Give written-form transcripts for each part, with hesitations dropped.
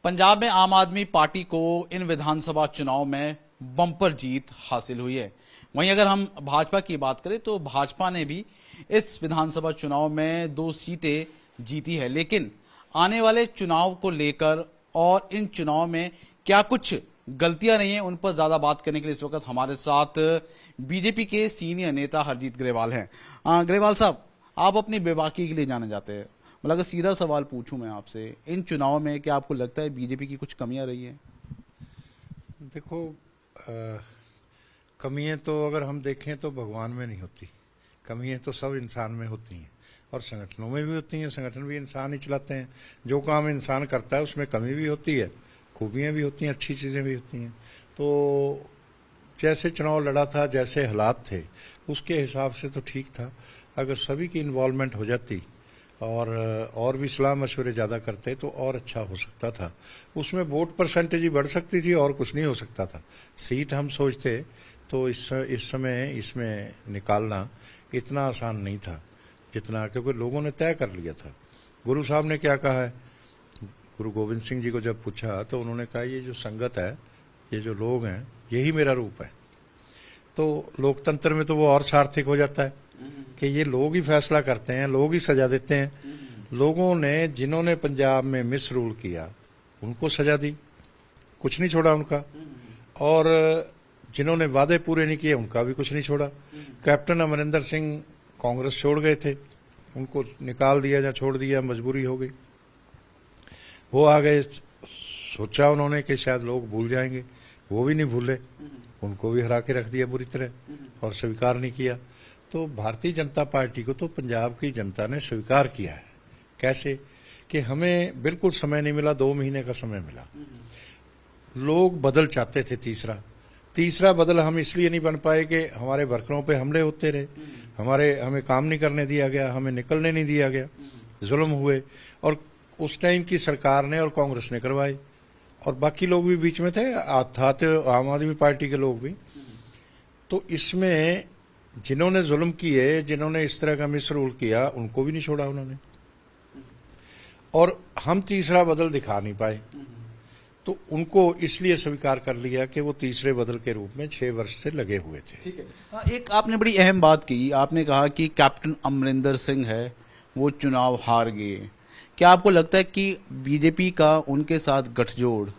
पंजाब में आम आदमी पार्टी को इन विधानसभा चुनाव में बम्पर जीत हासिल हुई है। वहीं अगर हम भाजपा की बात करें तो भाजपा ने भी इस विधानसभा चुनाव में 2 सीटें जीती है। लेकिन आने वाले चुनाव को लेकर और इन चुनाव में क्या कुछ गलतियां रही हैं, उन पर ज्यादा बात करने के लिए इस वक्त हमारे साथ बीजेपी के सीनियर नेता हरजीत ग्रेवाल हैं। ग्रेवाल साहब, आप अपनी बेबाकी के लिए जाने जाते हैं। मतलब अगर सीधा सवाल पूछूं मैं आपसे, इन चुनाव में क्या आपको लगता है बीजेपी की कुछ कमियां रही हैं? देखो, कमियां तो अगर हम देखें तो भगवान में नहीं होती। कमियां तो सब इंसान में होती हैं और संगठनों में भी होती हैं। संगठन भी इंसान ही चलाते हैं। जो काम इंसान करता है उसमें कमी भी होती है, खूबियां भी होती हैं, अच्छी चीज़ें भी होती हैं। तो जैसे चुनाव लड़ा था, जैसे हालात थे, उसके हिसाब से तो ठीक था। अगर सभी की इन्वॉल्वमेंट हो जाती और भी सलाह मशवरे ज़्यादा करते तो और अच्छा हो सकता था। उसमें वोट परसेंटेज ही बढ़ सकती थी और कुछ नहीं हो सकता था। सीट हम सोचते तो इस समय इसमें निकालना इतना आसान नहीं था जितना, क्योंकि लोगों ने तय कर लिया था। गुरु साहब ने क्या कहा है, गुरु गोविंद सिंह जी को जब पूछा तो उन्होंने कहा ये जो संगत है, ये जो लोग हैं, यही मेरा रूप है। तो लोकतंत्र में तो वो और सार्थक हो जाता है कि ये लोग ही फैसला करते हैं, लोग ही सजा देते हैं। लोगों ने, जिन्होंने पंजाब में मिस रूल किया उनको सजा दी, कुछ नहीं छोड़ा उनका, और जिन्होंने वादे पूरे नहीं किए उनका भी कुछ नहीं छोड़ा। कैप्टन अमरिंदर सिंह कांग्रेस छोड़ गए थे, उनको निकाल दिया या छोड़ दिया, मजबूरी हो गई। वो आ गए, सोचा उन्होंने कि शायद लोग भूल जाएंगे, वो भी नहीं भूले, उनको भी हरा के रख दिया बुरी तरह और स्वीकार नहीं किया। तो भारतीय जनता पार्टी को तो पंजाब की जनता ने स्वीकार किया है। कैसे कि हमें बिल्कुल समय नहीं मिला, 2 महीने का समय मिला। लोग बदल चाहते थे। तीसरा बदल हम इसलिए नहीं बन पाए कि हमारे वर्करों पे हमले होते रहे, हमें काम नहीं करने दिया गया, हमें निकलने नहीं दिया गया, जुल्म हुए, और उस टाइम की सरकार ने और कांग्रेस ने करवाए, और बाकी लोग भी बीच में थे, आम आदमी पार्टी के लोग भी। तो इसमें जिन्होंने जुल्म किए, जिन्होंने इस तरह का मिस रूल किया, उनको भी नहीं छोड़ा उन्होंने, और हम तीसरा बदल दिखा नहीं पाए। तो उनको इसलिए स्वीकार कर लिया कि वो तीसरे बदल के रूप में 6 वर्ष से लगे हुए थे। ठीक है। एक आपने बड़ी अहम बात की, आपने कहा कि कैप्टन अमरिंदर सिंह है वो चुनाव हार गए। क्या आपको लगता है कि बीजेपी का उनके साथ गठजोड़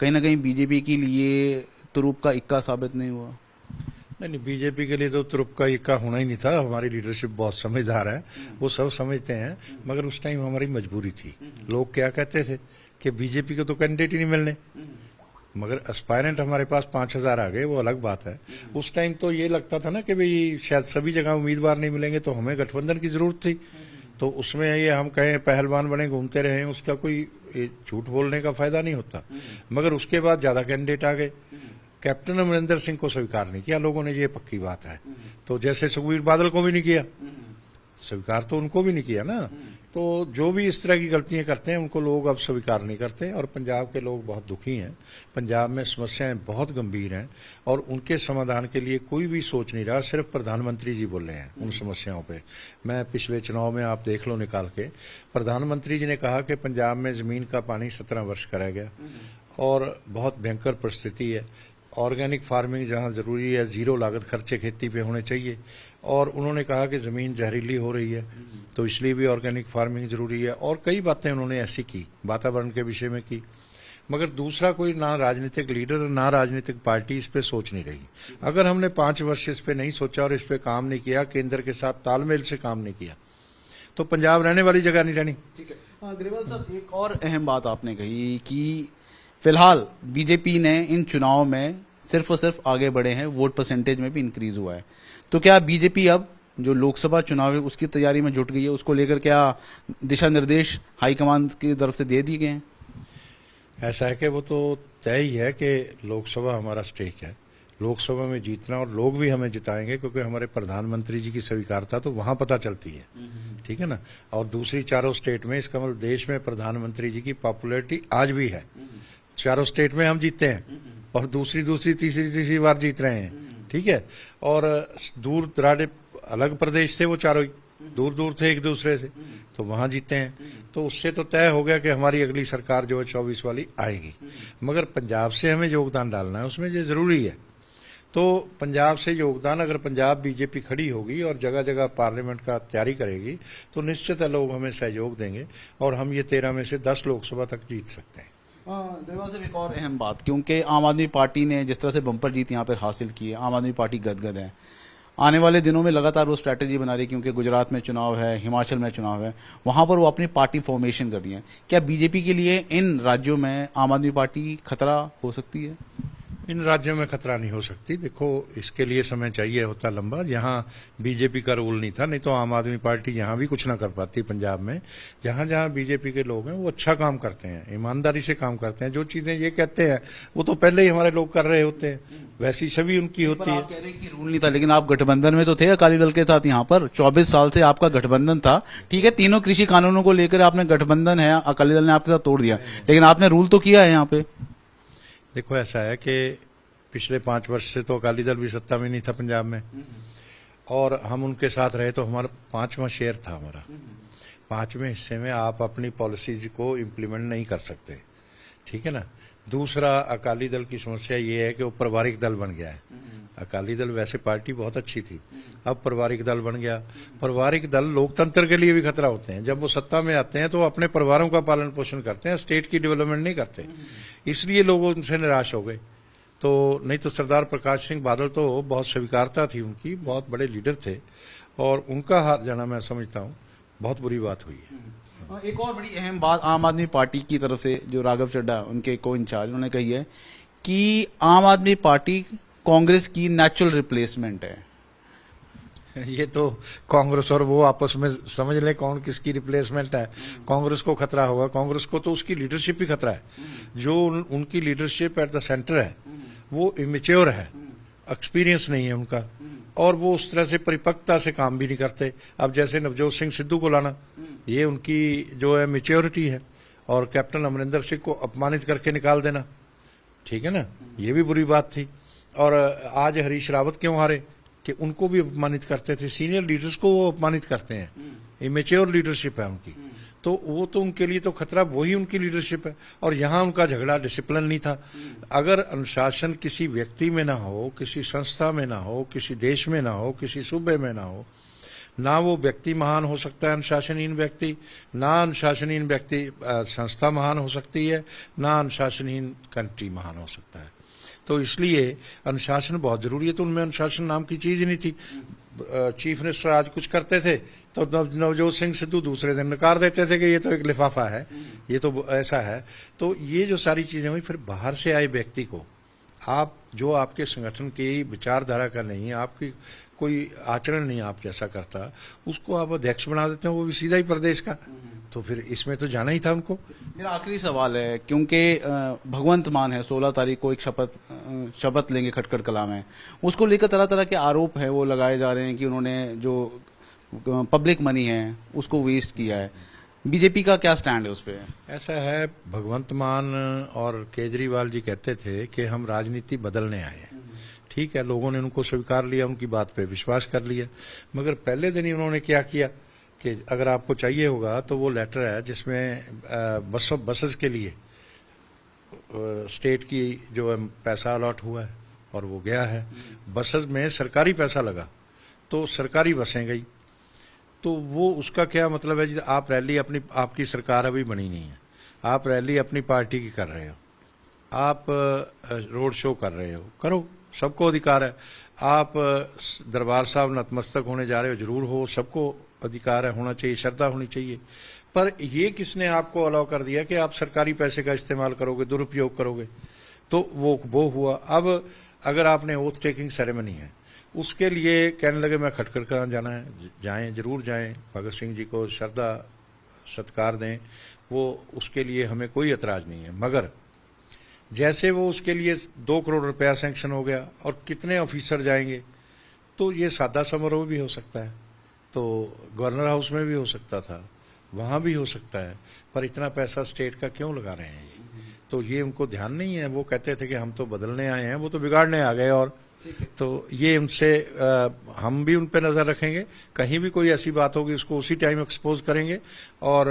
कहीं ना कहीं बीजेपी के लिए तुरुप का इक्का साबित नहीं हुआ? नहीं, बीजेपी के लिए तो तुरुप का इक्का होना ही नहीं था। हमारी लीडरशिप बहुत समझदार है, वो सब समझते हैं, मगर उस टाइम हमारी मजबूरी थी। लोग क्या कहते थे कि बीजेपी को तो कैंडिडेट ही नहीं मिलने, मगर एस्पायरेंट हमारे पास 5000 आ गए, वो अलग बात है। उस टाइम तो ये लगता था ना कि भाई शायद सभी जगह उम्मीदवार नहीं मिलेंगे, तो हमें गठबंधन की जरूरत थी। तो उसमें ये हम कहें पहलवान बने घूमते रहे, उसका कोई झूठ बोलने का फायदा नहीं होता। मगर उसके बाद ज्यादा कैंडिडेट आ गए। कैप्टन अमरिंदर सिंह को स्वीकार नहीं किया लोगों ने, ये पक्की बात है। तो जैसे सुखबीर बादल को भी नहीं किया, स्वीकार तो उनको भी नहीं किया ना। तो जो भी इस तरह की गलतियां करते हैं उनको लोग अब स्वीकार नहीं करते, और पंजाब के लोग बहुत दुखी हैं। पंजाब में समस्याएं बहुत गंभीर हैं और उनके समाधान के लिए कोई भी सोच नहीं रहा। सिर्फ प्रधानमंत्री जी बोले हैं उन समस्याओं पे। मैं पिछले चुनाव में, आप देख लो निकाल के, प्रधानमंत्री जी ने कहा कि पंजाब में जमीन का पानी 17 वर्ष का रह गया और बहुत भयंकर परिस्थिति है। ऑर्गेनिक फार्मिंग जहां जरूरी है, 0 लागत खर्चे खेती पे होने चाहिए, और उन्होंने कहा कि जमीन जहरीली हो रही है तो इसलिए भी ऑर्गेनिक फार्मिंग जरूरी है, और कई बातें उन्होंने ऐसी की, वातावरण के विषय में की। मगर दूसरा कोई ना राजनीतिक लीडर ना राजनीतिक पार्टी इस पे सोच नहीं रही। अगर हमने 5 वर्ष इस पे नहीं सोचा और इस पे काम नहीं किया, केंद्र के साथ तालमेल से काम नहीं किया, तो पंजाब रहने वाली जगह नहीं रहनी। ठीक है। ग्रेवाल साहब, एक और अहम बात आपने कही कि फिलहाल बीजेपी ने इन चुनाव में सिर्फ और सिर्फ आगे बढ़े हैं, वोट परसेंटेज में भी इंक्रीज हुआ है। तो क्या बीजेपी अब जो लोकसभा चुनाव है उसकी तैयारी में जुट गई है? उसको लेकर क्या दिशा निर्देश हाईकमान की तरफ से दे दिए गए हैं? ऐसा है कि वो तो तय ही है कि लोकसभा हमारा स्टेक है, लोकसभा में जीतना, और लोग भी हमें जिताएंगे, क्योंकि हमारे प्रधानमंत्री जी की स्वीकारता तो वहां पता चलती है। ठीक है ना। और दूसरी चारों स्टेट में, इसका मतलब देश में प्रधानमंत्री जी की पॉपुलैरिटी आज भी है। चारों स्टेट में हम जीतते हैं और दूसरी तीसरी बार जीत रहे हैं। ठीक है। और दूर दराज अलग प्रदेश से वो चारों ही, दूर दूर थे एक दूसरे से, तो वहां जीते हैं। तो उससे तो तय हो गया कि हमारी अगली सरकार जो है 24 वाली आएगी। मगर पंजाब से हमें योगदान डालना है, उसमें ये जरूरी है। तो पंजाब से योगदान, अगर पंजाब बीजेपी खड़ी होगी और जगह जगह पार्लियामेंट का तैयारी करेगी तो निश्चित है लोग हमें सहयोग देंगे और हम ये 13 में से 10 लोकसभा तक जीत सकते हैं। दिलबाग साहब, एक और अहम बात, क्योंकि आम आदमी पार्टी ने जिस तरह से बम्पर जीत यहाँ पर हासिल की है, आम आदमी पार्टी गदगद है। आने वाले दिनों में लगातार वो स्ट्रैटेजी बना रही है, क्योंकि गुजरात में चुनाव है, हिमाचल में चुनाव है, वहां पर वो अपनी पार्टी फॉर्मेशन कर रही है। क्या बीजेपी के लिए इन राज्यों में आम आदमी पार्टी खतरा हो सकती है? इन राज्यों में खतरा नहीं हो सकती। देखो, इसके लिए समय चाहिए होता लंबा। यहाँ बीजेपी का रूल नहीं था, नहीं तो आम आदमी पार्टी यहाँ भी कुछ ना कर पाती। पंजाब में जहां जहां बीजेपी के लोग हैं वो अच्छा काम करते हैं, ईमानदारी से काम करते हैं। जो चीजें ये कहते हैं वो तो पहले ही हमारे लोग कर रहे होते हैं, वैसी छवि उनकी होती है। आप कह रहे हैं कि रूल नहीं था, लेकिन आप गठबंधन में तो थे अकाली दल के साथ। यहाँ पर 24 साल से आपका गठबंधन था। ठीक है, तीनों कृषि कानूनों को लेकर आपने गठबंधन है, अकाली दल ने आपके साथ तोड़ दिया, लेकिन आपने रूल तो किया है यहाँ पे। देखो, ऐसा है कि पिछले 5 वर्ष से तो अकाली दल भी सत्ता में नहीं था पंजाब में, और हम उनके साथ रहे तो हमारा 5वां शेयर था हमारा। 5वें हिस्से में आप अपनी पॉलिसीज को इम्प्लीमेंट नहीं कर सकते, ठीक है ना। दूसरा, अकाली दल की समस्या ये है कि वो पारिवारिक दल बन गया है। अकाली दल वैसे पार्टी बहुत अच्छी थी, अब पारिवारिक दल बन गया। पारिवारिक दल लोकतंत्र के लिए भी खतरा होते हैं। जब वो सत्ता में आते हैं तो अपने परिवारों का पालन पोषण करते हैं, स्टेट की डेवलपमेंट नहीं करते, इसलिए लोग उनसे निराश हो गए। तो नहीं तो सरदार प्रकाश सिंह बादल तो बहुत स्वीकारता थी उनकी, बहुत बड़े लीडर थे, और उनका हार जाना मैं समझता हूँ बहुत बुरी बात हुई है। एक और बड़ी अहम बात आम आदमी पार्टी की तरफ से, जो राघव चड्ढा उनके को इंचार्ज, उन्होंने कही है कि आम आदमी पार्टी कांग्रेस की नेचुरल रिप्लेसमेंट है। ये तो कांग्रेस और वो आपस में समझ लें कौन किसकी रिप्लेसमेंट है। कांग्रेस को खतरा होगा, कांग्रेस को तो उसकी लीडरशिप ही खतरा है। जो उनकी लीडरशिप एट द सेंटर है वो इमेच्योर है, एक्सपीरियंस नहीं है उनका, और वो उस तरह से परिपक्वता से काम भी नहीं करते। अब जैसे नवजोत सिंह सिद्धू को लाना, ये उनकी जो है मेच्योरिटी है, और कैप्टन अमरिंदर सिंह को अपमानित करके निकाल देना, ठीक है ना, ये भी बुरी बात थी। और आज हरीश रावत क्यों हारे कि उनको भी अपमानित करते थे, सीनियर लीडर्स को वो अपमानित करते हैं, इमेच्योर लीडरशिप है उनकी। तो वो तो उनके लिए तो खतरा वही उनकी लीडरशिप है। और यहाँ उनका झगड़ा डिसिप्लिन नहीं था। अगर अनुशासन किसी व्यक्ति में ना हो, किसी संस्था में ना हो, किसी देश में ना हो, किसी सूबे में ना हो, ना वो व्यक्ति महान हो सकता है अनुशासनहीन व्यक्ति, ना अनुशासनहीन व्यक्ति संस्था महान हो सकती है, ना अनुशासनहीन कंट्री महान हो सकता है। तो इसलिए अनुशासन बहुत जरूरी है। तो उनमें अनुशासन नाम की चीज ही नहीं थी। चीफ मिनिस्टर आज कुछ करते थे तो नवजोत सिंह सिद्धू दूसरे दिन नकार देते थे कि ये तो एक लिफाफा है, ये तो ऐसा है। तो ये जो सारी चीजें हुई, फिर बाहर से आए व्यक्ति को, आप जो आपके संगठन की विचारधारा का नहीं है, आपकी कोई आचरण नहीं आप जैसा करता, उसको आप अध्यक्ष बना देते हैं, वो भी सीधा ही प्रदेश का। तो फिर इसमें तो जाना ही था उनको। मेरा आखिरी सवाल है, क्योंकि भगवंत मान है, 16 तारीख को एक शपथ लेंगे खटखट कला में, उसको लेकर तरह तरह के आरोप है वो लगाए जा रहे हैं कि उन्होंने जो पब्लिक मनी है उसको वेस्ट किया है। बीजेपी का क्या स्टैंड है उस पर? ऐसा है, भगवंत मान और केजरीवाल जी कहते थे कि हम राजनीति बदलने आए हैं। ठीक है, लोगों ने उनको स्वीकार लिया, उनकी बात पे विश्वास कर लिया, मगर पहले दिन ही उन्होंने क्या किया कि अगर आपको चाहिए होगा तो वो लेटर है जिसमें बसेस के लिए स्टेट की जो है पैसा अलॉट हुआ है और वो गया है। बसेस में सरकारी पैसा लगा तो सरकारी बसें गई। तो वो उसका क्या मतलब है जी? आप रैली अपनी, आपकी सरकार अभी बनी नहीं है, आप रैली अपनी पार्टी की कर रहे हो, आप रोड शो कर रहे हो, करो, सबको अधिकार है। आप दरबार साहब नतमस्तक होने जा रहे हो, जरूर हो, सबको अधिकार है, होना चाहिए, श्रद्धा होनी चाहिए। पर ये किसने आपको अलाउ कर दिया कि आप सरकारी पैसे का इस्तेमाल करोगे, दुरुपयोग करोगे? तो वो हुआ। अब अगर आपने ओथ टेकिंग सेरेमनी है, उसके लिए कहने लगे मैं खटखट कला जाना है, जाएं, जरूर जाएं, भगत सिंह जी को श्रद्धा सत्कार दें, वो उसके लिए हमें कोई एतराज नहीं है। मगर जैसे वो उसके लिए 2 करोड़ रुपया सैंक्शन हो गया और कितने ऑफिसर जाएंगे, तो ये सादा समारोह भी हो सकता है, तो गवर्नर हाउस में भी हो सकता था, वहां भी हो सकता है, पर इतना पैसा स्टेट का क्यों लगा रहे हैं ये? तो ये उनको ध्यान नहीं है। वो कहते थे कि हम तो बदलने आए हैं, वो तो बिगाड़ने आ गए और तो ये उनसे हम भी उन पे नजर रखेंगे, कहीं भी कोई ऐसी बात होगी उसको उसी टाइम एक्सपोज करेंगे। और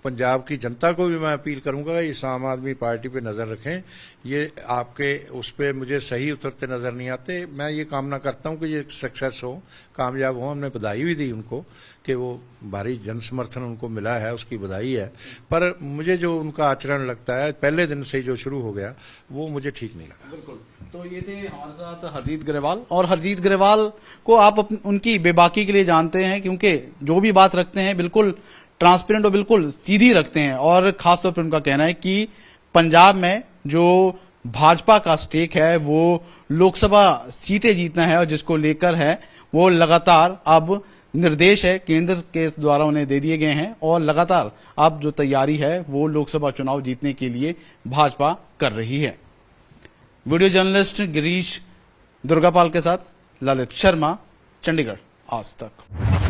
पंजाब की जनता को भी मैं अपील करूंगा इस आम आदमी पार्टी पे नजर रखें। ये आपके उस पे मुझे सही उतरते नजर नहीं आते। मैं ये कामना करता हूं कि ये सक्सेस हो, कामयाब हो। हमने बधाई भी दी उनको कि वो भारी जन समर्थन उनको मिला है, उसकी बधाई है। पर मुझे जो उनका आचरण लगता है पहले दिन से जो शुरू हो गया वो मुझे ठीक नहीं लगा। बिल्कुल। तो ये थे हमारे साथ हरजीत ग्रेवाल, और हरजीत ग्रेवाल को आप उनकी बेबाकी के लिए जानते हैं, क्योंकि जो भी बात रखते हैं बिल्कुल ट्रांसपेरेंट और बिल्कुल सीधी रखते हैं। और खासतौर पर उनका कहना है कि पंजाब में जो भाजपा का स्टेक है वो लोकसभा सीटें जीतना है, और जिसको लेकर है वो लगातार अब निर्देश है केंद्र के द्वारा उन्हें दे दिए गए हैं, और लगातार अब जो तैयारी है वो लोकसभा चुनाव जीतने के लिए भाजपा कर रही है। वीडियो जर्नलिस्ट गिरीश दुर्गापाल के साथ ललित शर्मा, चंडीगढ़ आज तक।